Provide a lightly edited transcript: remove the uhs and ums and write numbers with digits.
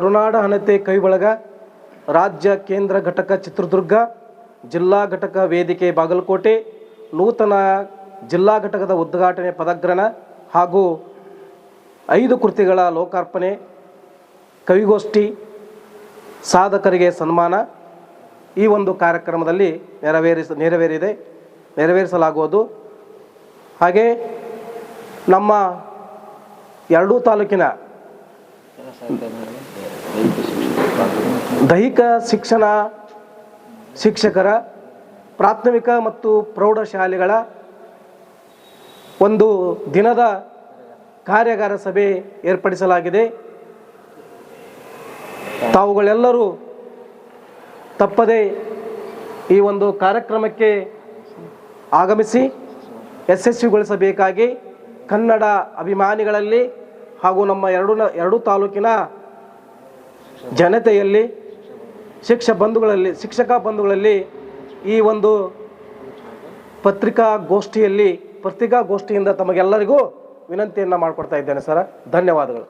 ಕರುನಾಡ ಹಣತೆ ಕೈಬಳಗ ರಾಜ್ಯ ಕೇಂದ್ರ ಘಟಕ ಚಿತ್ರದುರ್ಗ, ಜಿಲ್ಲಾ ಘಟಕ ವೇದಿಕೆ ಬಾಗಲಕೋಟೆ, ನೂತನ ಜಿಲ್ಲಾ ಘಟಕದ ಉದ್ಘಾಟನೆ ಪದಗ್ರಹಣ ಹಾಗೂ 5 ಕೃತಿಗಳ ಲೋಕಾರ್ಪಣೆ, ಕವಿಗೋಷ್ಠಿ, ಸಾಧಕರಿಗೆ ಸನ್ಮಾನ ಈ ಒಂದು ಕಾರ್ಯಕ್ರಮದಲ್ಲಿ ನೆರವೇರಿಸಲಾಗುವುದು. ಹಾಗೆ ನಮ್ಮ ಎರಡೂ ತಾಲೂಕಿನ ದೈಹಿಕ ಶಿಕ್ಷಣ ಶಿಕ್ಷಕರ ಪ್ರಾಥಮಿಕ ಮತ್ತು ಪ್ರೌಢಶಾಲೆಗಳ ಒಂದು ದಿನದ ಕಾರ್ಯಾಗಾರ ಸಭೆ ಏರ್ಪಡಿಸಲಾಗಿದೆ. ತಾವುಗಳೆಲ್ಲರೂ ತಪ್ಪದೆ ಈ ಒಂದು ಕಾರ್ಯಕ್ರಮಕ್ಕೆ ಆಗಮಿಸಿ ಯಶಸ್ವಿಗೊಳಿಸಬೇಕಾಗಿ ಕನ್ನಡ ಅಭಿಮಾನಿಗಳಲ್ಲಿ ಹಾಗೂ ನಮ್ಮ ಎರಡೂ ತಾಲೂಕಿನ ಜನತೆಯಲ್ಲಿ ಶಿಕ್ಷಕ ಬಂಧುಗಳಲ್ಲಿ ಈ ಒಂದು ಪತ್ರಿಕಾಗೋಷ್ಠಿಯಿಂದ ತಮಗೆಲ್ಲರಿಗೂ ವಿನಂತಿಯನ್ನು ಮಾಡಿಕೊಡ್ತಾ ಇದ್ದೇನೆ ಸರ್. ಧನ್ಯವಾದಗಳು.